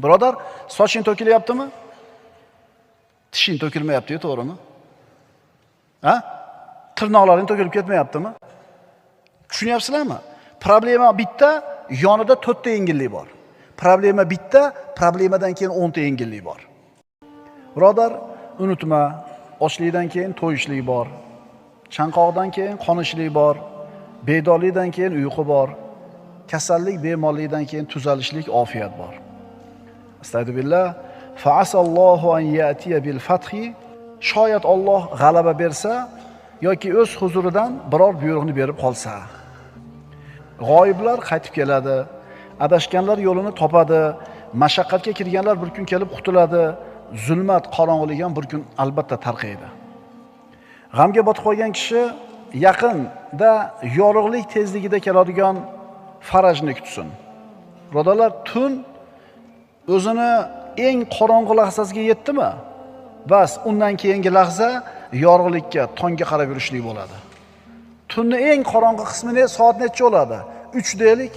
Birodar, soching to'kilyaptimi? Tishing to'kilmayapti, to'g'rimi? Ha? Tirnoqlaring to'kilib ketmayaptimi? Tushunyapsizlarmi? Problema bitta, yonida 4 ta yengillik bor. Problema bitta, problemadan keyin 10 ta yengillik bor. Birodar, unutma, ochlikdan keyin to'yishlik bor. Chanqoqdan keyin qonishlik bor. Bedorlikdan keyin uyqu bor. Kasallik, bemorlikdan keyin tuzalishlik, ofiyat bor. Astagfirullah. Fa'asallohu an ya'tiya bil fathi. Shoyat Alloh g'alaba bersa yoki o'z huzuridan biror buyruqni berib qolsa, g'oyiblar qaytib keladi, adashganlar yo'lini topadi, mashaqqatga kirganlar bir kun kelib qutuladi, zulmat, qorong'ulik ham bir kun albatta tarqaydi. G'amga botib qolgan kishi yaqinda yorug'lik tezligida keladigan farajni kutsin. Birodarlar, tun o'zini eng qorong'u lahzasiga yetdimi? Bas, undan keyingi lahza yorug'likka, tongga qarab yurishlik bo'ladi. Tunni eng qorong'u qismini soat necha bo'ladi? 3 deylik.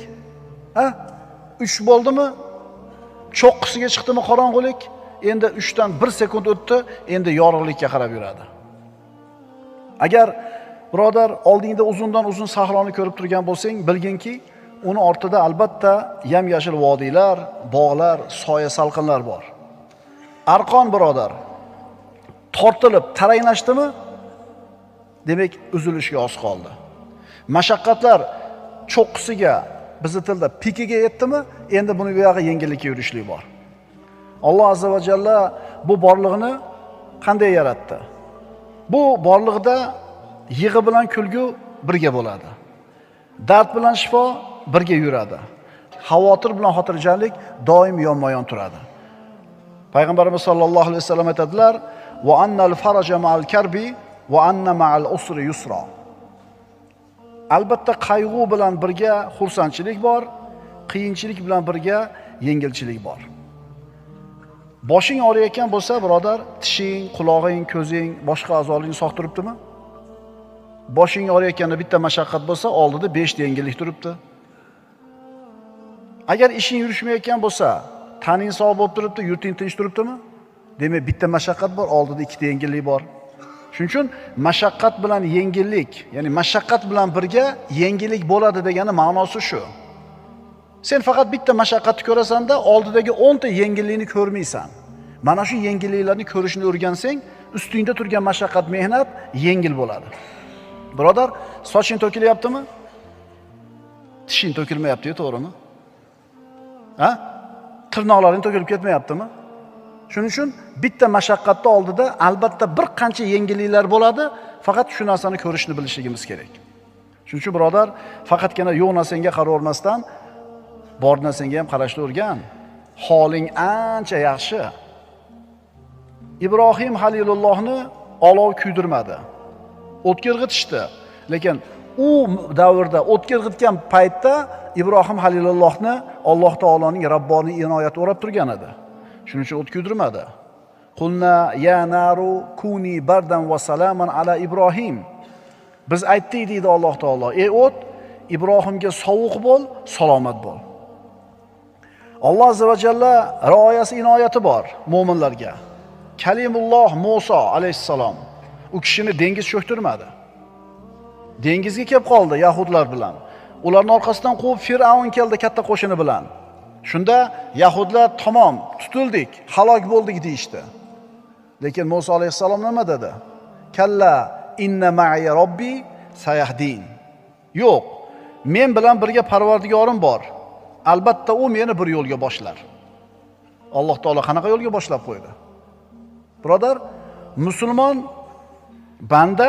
Ha? 3 bo'ldimi? Cho'qqisiga chiqdimi qorong'ulik? Endi 3 dan 1 sekund o'tdi, endi yorug'likka qarab yuradi. Agar birodar oldingda uzundan uzun sahroni ko'rib turgan bo'lsang, bilginki, uni ortida albatta yam-yashil vodiylar, bog'lar, soya salqinlar bor. Arqon birodar tortilib taranglashdimi? Demak, uzilishga oz qoldi. Mashaqqatlar cho'qqisiga, bizning tilda pikiga yetdimi? Endi buni bu yoqqa yengillikka yurishlik bor. Alloh azza va jalla bu borlig'ini qanday yaratdi? Bu borlig'ida yig'i bilan kulgu birga bo'ladi. Dard bilan shifo birga yuradi. Xavotir bilan xotirjamlik doim yonma-yon turadi. Payg'ambarimiz sollallohu alayhi vasallam aytadilar: "Va annal faraja ma'al karbi va anna ma'al usri yusra." Albatta qayg'u bilan birga xursandchilik bor, qiyinchilik bilan birga yengilchilik bor. Boshing og'riyotgan bo'lsa, birodar, tishing, quloqing, ko'zing, boshqa a'zolaring sog' turibdimi? Boshing og'riyotganda bitta mashaqqat bo'lsa, oldida 5 ta yengillik turibdi. Agar ishing yurishmayotgan bo'lsa, taning sog' bo'lib turibdi, yurting tinch turibdimi? Demak, bitta mashaqqat bor, oldida 2 ta yengillik bor. Shuning uchun mashaqqat bilan yengillik, ya'ni mashaqqat bilan birga yengillik bo'ladi degani ma'nosi shu. Sen faqat bitta mashaqqatni ko'rasan-da, oldidagi 10 ta yengillikni ko'rmaysan. Mana shu yengilliklarni ko'rishni o'rgansang, ustingda turgan mashaqqat, mehnat yengil bo'ladi. Birodar, soching to'kilyaptimi? Tishing to'kilmayapti, to'g'rimi? Ha? Tirnoqlaring to'kilib ketmayaptimi? Shuning uchun bitta mashaqqatni oldida albatta bir qancha yengilliklar bo'ladi, faqat shu narsani ko'rishni bilishligimiz kerak. Shuning uchun birodar, faqatgina yo'q narsaga qaravermasdan bor narsaga ham qarashni o'rgan. Holing ancha yaxshi. Ibrohim Halilullohni olov kuydirmadi. O'tkirg'itishdi. Lekin u davrda o'tkirg'itgan paytda Ibrohim Halilullohni Alloh taoloning Rabboniy inoyati o'rab turgan edi. Shuning uchun o't kuydirmadi. Qulna ya naru kuni bardan va salaman ala Ibrohim. Biz aytdik deydi Alloh taolo, ey o't, Ibrohimga sovuq bo'l, salomat bo'l. Alloh azza va jalla rioyasi, inoyati bor mu'minlarga. Kalimulloh Musa alayhissalom u kishini dengiz cho'ktirmadi. Dengizga kelib qoldi yahudlar bilan. Ularning orqasidan quvib Fir'avn keldi katta qo'shini bilan. Shunda yahudlar tamom tutildik, halok bo'ldik deyishdi. Lekin Musa alayhissalom nima dedi? Kalla inna ma'i robbi sayahdin. Yo'q, men bilan birga Parvardigorim bor. Albatta u meni bir yo'lga boshlar. Alloh taolo qanaqa yo'lga boshlab qo'ydi? Birodar, musulmon banda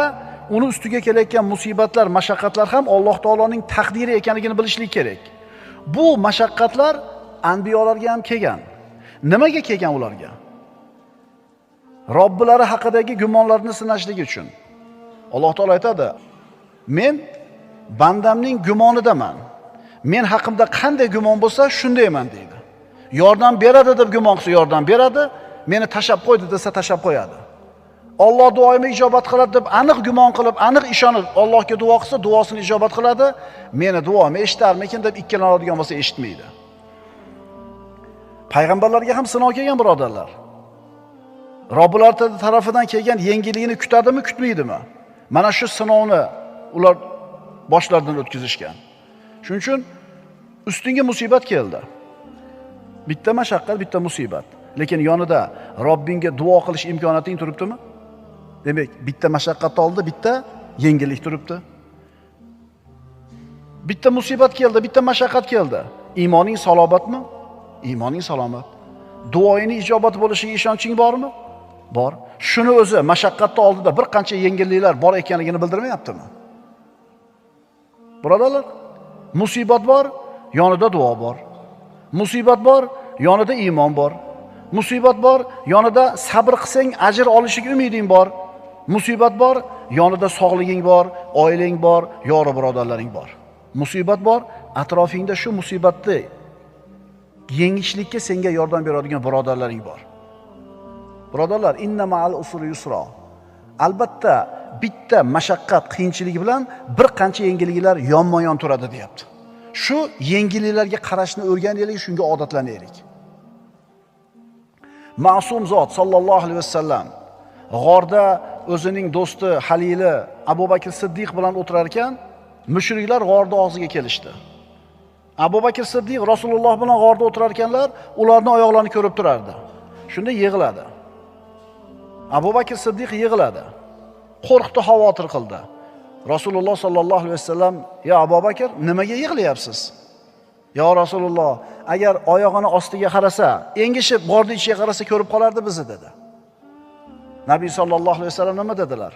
uni ustiga kelayotgan musibatlar, mashaqqatlar ham Alloh taoloning taqdiri ekanligini bilishlik kerak. Bu mashaqqatlar anbiyolarga ham kelgan. Nimaga kelgan ularga? Robbilari haqidagi gumonlarini sinashlik uchun. Alloh taolo aytadi: "Men bandamning gumonidaman. Men haqimda qanday gumon bo'lsa, shundayman" deydi. Yordam beradi deb gumon qilsa yordam beradi, meni tashab qo'ydi desa tashab qo'yadi. Alloh duoyimni ijobat qiladi deb aniq gumon qilib, aniq ishonib Allohga duo qilsa, duosini ijobat qiladi. Meni duomni eshitarmikin deb ikkilanadigan bo'lsa eshitmaydi. Payg'ambarlarga ham sinov kelgan birodarlar. Robbilar tarafidan kelgan yengillikni kutadimi, kutmaydimi? Mana shu sinovni ular boshlaridan o'tkazishgan. Shuning uchun ustinga musibat keldi. Bitta mashaqqat, bitta musibat. Lekin yonida Robbingga duo qilish imkoniyating turibdimi? Demak, bitta mashaqqat oldi, bitta yengillik turibdi. Bitta musibat keldi, bitta mashaqqat keldi. Iymoning salobatmi? Iymoning salomat. Duoying ijobat bo'lishiga ishonching bormi? Bor. Shuni o'zi mashaqqatni oldida bir qancha yengilliklar bor ekanligini bildirmayaptimi? Birodarlar, musibat bor, yonida duo bor. Musibat bor, yonida iymon bor. Musibat bor, yonida sabr qilsang ajr olishing umiding bor. Musibat bor, yonida sog'liging bor, oilang bor, yori birodarlaring bor. Musibat bor, atrofingda shu musibatni yengishlikka senga yordam beradigan birodarlaring bor. Birodarlar, inna ma'al usri yusra. Albatta, bitta mashaqqat, qiyinchilik bilan bir qancha yengilliklar yonma-yon turadi, deyapti. Shu yengilliklarga qarashni o'rganaylik, shunga odatlanaylik. Ma'sum zot sallallohu alayhi vasallam g'orda o'zining do'sti Halili Abu Bakr Siddiq bilan o'tirar ekan, mushriklar g'orda og'ziga kelishdi. Abu Bakr Siddiq Rasululloh bilan g'orda o'tirar ekanlar, ularning oyoqlarini ko'rib turardi. Shunda yig'ladi. Abu Bakr Siddiq yig'ladi. Qo'rqdi, xavotir qildi. Rasululloh sallallohu alayhi vasallam: "Ya Abu Bakr, nimaga yig'layapsiz?" "Ya Rasululloh, agar oyog'ini ostiga qarasa, engishib g'orning ichiga qarasa ko'rib qolardi bizni", dedi. Nabiy sallallohu alayhi vasallam nima dedilar?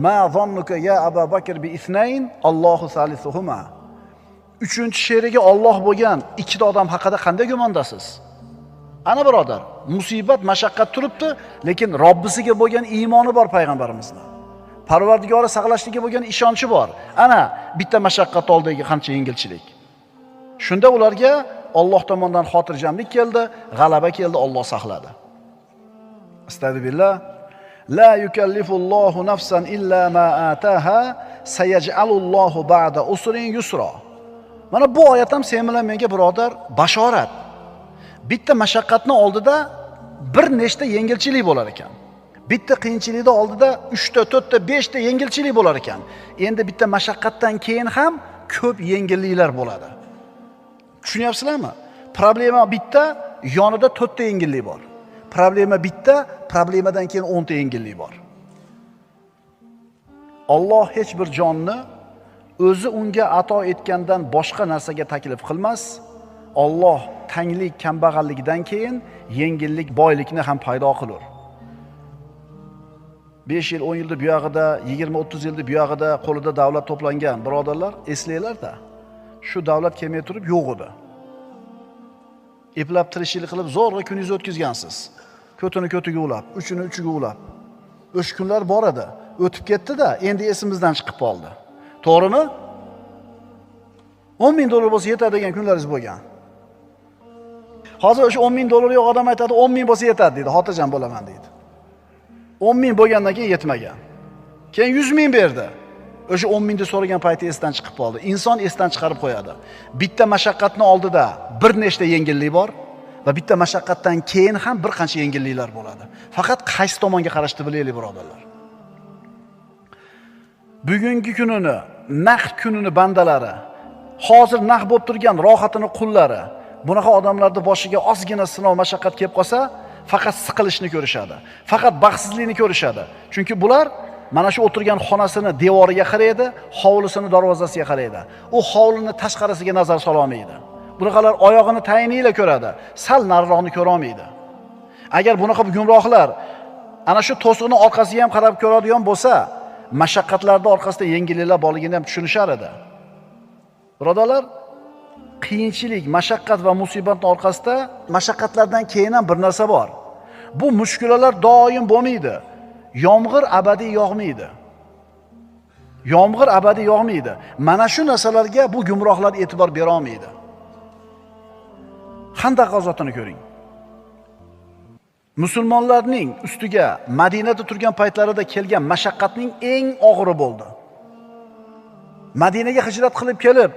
"Ma zannuka ya Abu Bakr bi ithnayn, Allohu salisuhuma." Uchinchi sheriga Alloh bo'lgan ikkita odam haqida qanday gumondasiz? Ana birodar, musibat, mashaqqat turibdi, lekin Robbisiga bo'lgan iymoni bor payg'ambarimizning. Parvardigori saqlashligiga bo'lgan ishonchi bor. Ana bitta mashaqqat oldidagi qancha yengilchilik. Shunda ularga Alloh tomonidan xotirjamlik keldi, g'alaba keldi, Alloh saqladi. Astagfirullah. La yukallifullohu nafsan illa ma ataha, sayaj'alullohu ba'da usrin yusra. Mana bu oyat ham sen bilan menga birodar bashorat. Bitta mashaqqatni oldida bir nechta yengilchilik bo'lar ekan. Bitta qiyinchilikni oldida 3 ta, 4 ta, 5 ta yengilchilik bo'lar ekan. Endi bitta mashaqqatdan keyin ham ko'p yengilliklar bo'ladi. Tushunyapsizlarmi? Problema bitta, yonida 4 ta yengillik bor. Problema bitta, problemadan keyin 10 ta yengillik bor. Alloh hech bir jonni o'zi unga ato etgandan boshqa narsaga taklif qilmas. Alloh tanglik, kambag'allikdan keyin yengillik, boylikni ham paydo qilur. 5 yil, 10 yilda bu yog'ida, 20-30 yilda bu yog'ida qo'lida davlat to'plangan birodarlar, eslanglar-da. Shu davlat kelmay turib yo'q edi. Eplab tirishchilik qilib zo'rg'a kuningizni o'tkazgansiz. Ko'tini ko'tiga ulab, uchini uchiga ulab. O'sha kunlar bor edi. O'tib ketdi-da, endi esimizdan chiqib qoldi. To'g'rimi? 10 ming dollar bo'lsa yetadi degan kunlaringiz bo'lgan. Hozir o'sha 10 ming dollar yo'q odam aytadi, 10 ming bo'lsa yetadi deydi, xotirjam bo'laman deydi. 10 ming bo'lgandan keyin yetmagan. Keyin 100 ming berdi. O'sha 10 mingni so'ragan payti esdan chiqib qoldi. Inson esdan chiqarib qo'yadi. Bitta mashaqqatni oldida bir nechta yengillik bor va bitta mashaqqatdan keyin ham bir qancha yengilliklar bo'ladi. Faqat qaysi tomonga qarashni bilaylik, birodarlar. Bugungi kunini, naqd kunini bandalari, hozir naq bo'lib turgan rohatini qullari, bunaqa odamlarning boshiga ozgina sinov, mashaqqat kelib qolsa, faqat siqilishni ko'rishadi. Faqat baxtsizlikni ko'rishadi. Chunki bular mana shu o'tirgan xonasini devoriga qaraydi, hovlisini darvozasiga qaraydi. U hovlini tashqarisiga nazar sola olmaydi. Bunaqalar oyog'ini tayinila ko'radi, sal nariroqni ko'ra olmaydi. Agar bunaqa gumrohlar ana shu to'siqni orqasiga ham qarab ko'radigan bo'lsa, mashaqqatlarning orqasida yengilliklar borligini ham tushunishar edi. Birodarlar, qiyinchilik, mashaqqat va musibatning orqasida mashaqqatlardan keyin ham bir narsa bor. Bu mushkulalar doim bo'lmaydi. Yomg'ir abadiy yog'maydi. Yomg'ir abadiy yog'maydi. Mana shu narsalarga bu gumrohlar e'tibor bera olmaydi. Xandaq g'azotini ko'ring. Musulmonlarning ustiga Madinada turgan paytlarida kelgan mashaqqatning eng og'iri bo'ldi. Madinaga hijrat qilib kelib,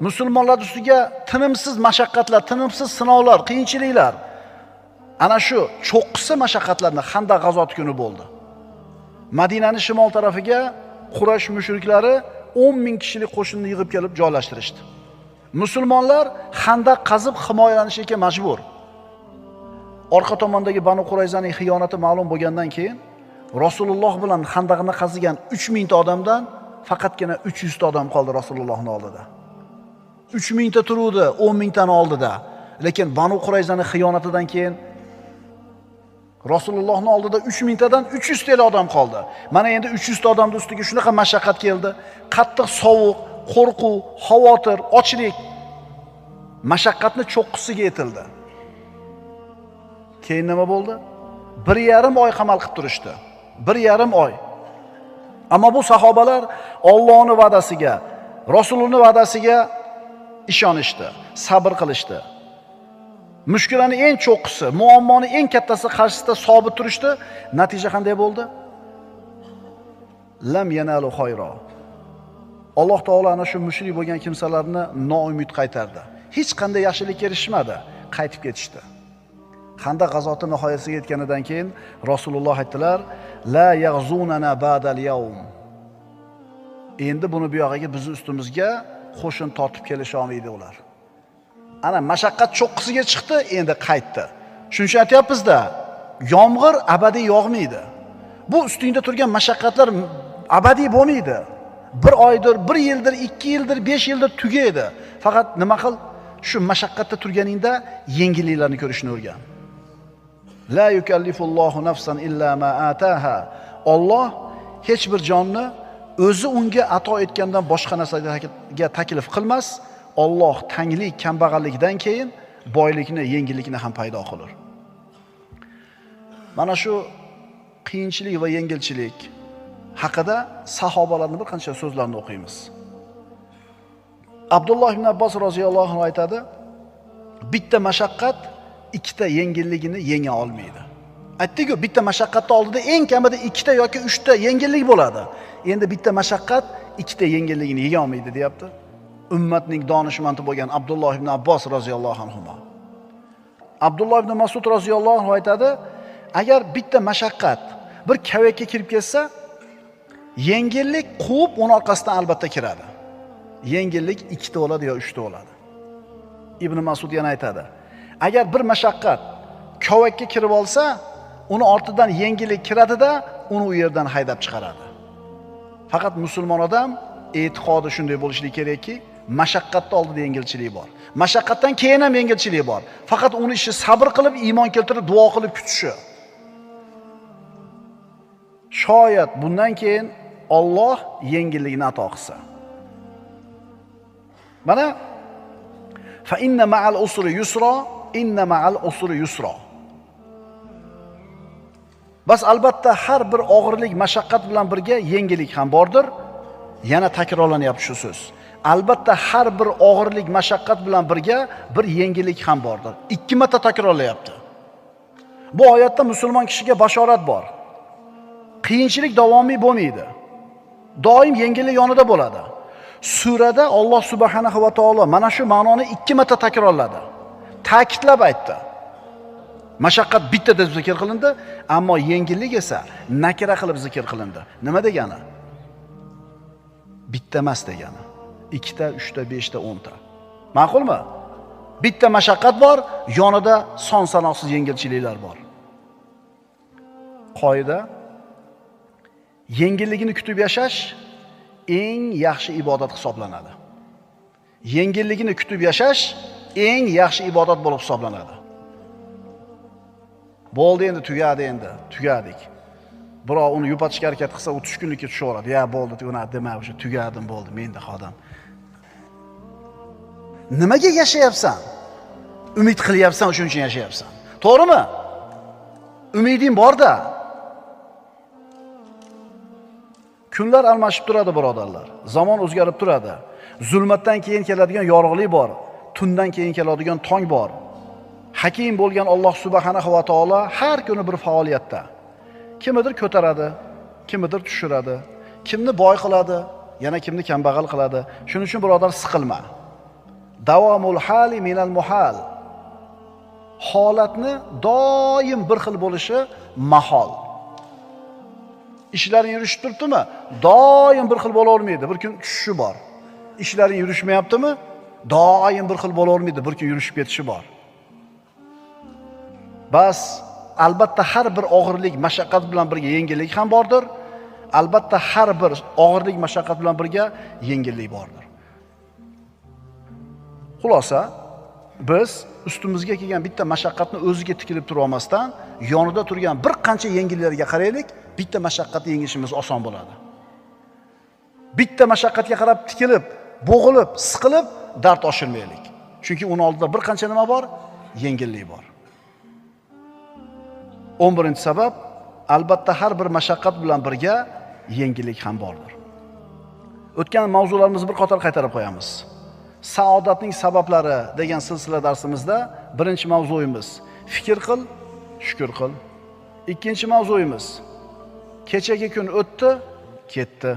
musulmonlar ustiga tinimsiz mashaqqatlar, tinimsiz sinovlar, qiyinchiliklar, Ana shu cho'qqisi mashaqqatlarni Xandaq g'azoti kuni bo'ldi. Madinaning shimol tarafiga Quraysh mushriklari 10 ming kishilik qo'shinni yig'ib kelib joylashtirishdi. Musulmonlar Xandaq qazib himoyalanishga majbur. Orqa tomondagi Banu Qurayzaning xiyonati ma'lum bo'lgandan keyin Rasululloh bilan Xandaqni qazigan 3000 ta odamdan faqatgina 300 ta odam qoldi Rasulullohning oldida. 3000 ta turuvdi 10 ming tani oldida. Lekin Banu Qurayzaning xiyonatidan keyin Rasulullohning oldida 3000 tadan 300 ta odam qoldi. Mana endi 300 ta odamning ustiga shunaqa mashaqqat keldi. Qattiq sovuq, qo'rquv, xavotir, ochlik mashaqqatni cho'qqisiga yetildi. Keyin nima bo'ldi? 1,5 oy qamal qilib turishdi. 1,5 oy. Ammo bu sahobalar Allohning va'dasiga, Rasulullohning va'dasiga ishonishdi, sabr qilishdi. Mushkulani eng cho'qqisi, muammoni eng kattasi qarshisida sobit turishdi. Natija qanday bo'ldi? Lam yanalu khayro. Alloh taolo ana shu mushrik bo'lgan kimsalarni noumid qaytardi. Hech qanday yaxshilikka erishmadi, qaytib ketishdi. Xandaq g'azoti nihoyasiga yetganidan keyin Rasululloh aytdilar: "La yaghzunana ba'dal yawm." Endi buni bu yog'iga bizning ustimizga qo'shin tortib kelisha olmaydi ular. Ana mashaqqat cho'qqisiga chiqdi, endi qaytdi. Shuning uchun aytayapmiz-da, yomg'ir abadiy yog'maydi. Bu ustingda turgan mashaqqatlar abadiy bo'lmaydi. 1 oydir, 1 yildir, 2 yildir, 5 yildir tugaydi. Faqat nima qil? Shu mashaqqatda turganingda yengilliklarni ko'rishni o'rgan. La yukallifullohu nafsan illa ma ataha. Alloh hech bir jonni o'zi unga ato etgandan boshqa narsaga taklif qilmas. Alloh tanglik, kambag'allikdan keyin boylikni, yengillikni ham paydo qilar. Mana shu qiyinchilik va yengilchilik haqida sahobalarning bir qancha so'zlarini o'qiymiz. Abdulloh ibn Abbos roziyallohu anhu aytadi: "Bitta mashaqqat ikkita yengilligini yenga olmaydi." Aytdik-ku, bitta mashaqqatning oldida eng kamida 2 ta yoki 3 ta yengillik bo'ladi. Endi bitta mashaqqat ikkita yengilligini yenga olmaydi, deyapti. Ummatning donishmandi bo'lgan Abdulloh ibn Abbos roziyallohu anhu. Abdulloh ibn Mas'ud roziyallohu anhu aytadi: "Agar bitta mashaqqat bir kavakka kirib kelsa, yengillik quvib uni orqasidan albatta kiradi. Yengillik 2 ta bo'ladi yo 3 ta bo'ladi." Ibn Mas'ud yana aytadi: "Agar bir mashaqqat kavakka kirib olsa, uni ortidan yengillik kiradi-da, uni u yerdan haydab chiqaradi." Faqat musulmon odam e'tiqodi shunday bo'lishi kerakki, mashaqqatning oldida yengilchilik bor. Mashaqqatdan keyin ham yengilchilik bor. Faqat uni ishi sabr qilib, iymon keltirib, duo qilib kutishi. Shoyat bundan keyin Alloh yengillikni ato qilsa. Mana fa inna ma'al usri yusra, inna ma'al usri yusra. Bas albatta har bir og'irlik, mashaqqat bilan birga yengillik ham bordir. Yana takrorlanyapti shu so'z. Albatta har bir og'irlik, mashaqqat bilan birga bir yengillik ham bordir. 2 marta takrorlayapti. Bu oyatda musulmon kishiga bashorat bor. Qiyinchilik davomiy bo'lmaydi. Doim yengillik yonida bo'ladi. Surada Alloh subhanahu va taolo mana shu ma'noni 2 marta takrorladi. Ta'kidlab aytdi. Mashaqqat bitta deb zikr qilindi, ammo yengillik esa nakira qilib zikr qilindi. Nima degani? Bitta emas degani. 2 ta, 3 ta, 5 ta, 10 ta. Ma'qulmi? Bitta mashaqqat bor, yonida son sanoqsiz yengilchiliklar bor. Qoida: yengilligini kutib yashash eng yaxshi ibodat hisoblanadi. Yengilligini kutib yashash eng yaxshi ibodat bo'lib hisoblanadi. Bo'ldi endi, tugadi endi, tugadik. Biroq uni yupatishga harakat qilsa, u tushkunlikka tushaveradi. Ya bo'ldi, uni dema, o'sha tugadim, bo'ldi, menda xodim. Nimaga yashayapsan? Umid qilyapsan, shuning uchun yashayapsan. To'g'rimi? Umiding bor-da. Kunlar almashib turadi, birodarlar. Zamon o'zgarib turadi. Zulmatdan keyin keladigan yorug'lik bor. Tundan keyin keladigan tong bor. Hakim bo'lgan Alloh subhanahu va taolo har kuni bir faoliyatda. Kimnidir ko'taradi, kimnidir tushiradi, kimni boy qiladi, yana kimni kambag'al qiladi. Shuning uchun birodar siqilma. Davomul hali minal muhal. holatni doim bir xil bo'lishi mahol. Ishlaring yurishib turibdimi? Doim bir xil bo'la olmaydi. Bir kun tushishi bor. Ishlaring yurishmayaptimi? Doim bir xil bo'la olmaydi. Bir kun yurishib ketishi bor. Bas, albatta har bir og'irlik, mashaqqat bilan birga yengillik ham bordir. Albatta har bir og'irlik, mashaqqat bilan birga yengillik bordir. Xulosa, biz ustimizga kelgan bitta mashaqqatni o'ziga tikilib tura olmasdan, yonida turgan bir qancha yengillarga qaraylik, bitta mashaqqatni yengishimiz oson bo'ladi. Bitta mashaqqatga qarab tikilib, bo'g'ilib, siqilib dard oshirmaylik. Chunki uning oldida bir qancha nima bor? Yengillik bor. 11-sabab, albatta har bir mashaqqat bilan birga yengillik ham bordir. O'tgan mavzularimizni bir qator qaytarib qo'yamiz. Saodatning sabablari degan silsila darsimizda birinchi mavzuyimiz fikr qil, shukr qil. Ikkinchi mavzuyimiz kechagi kun o'tdi, ketdi.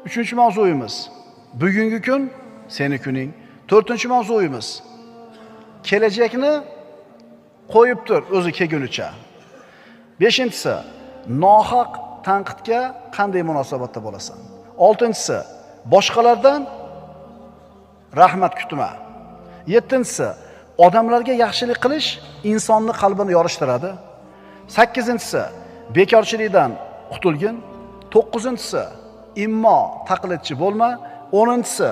Uchinchi mavzuyimiz bugungi kun seni kuning. To'rtinchi mavzuyimiz kelajakni qo'yib tur o'zi kelgunicha. Beshinchisi nohaq tanqidga qanday munosabatda bo'lasan. Oltinchisi boshqalardan rahmat kutma. Yettinchisi odamlarga yaxshilik qilish insonni qalbini yorishtiradi. Sakkizinchisi bekorchilikdan qutulgin. To'qqizinchisi immo taqlidchi bo'lma. 10-si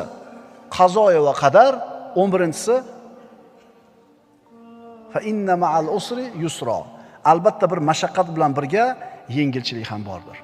qazo va qadar. 11-si fa inna ma'al usri yusra. Albatta bir mashaqqat bilan birga yengilchilik ham bordir.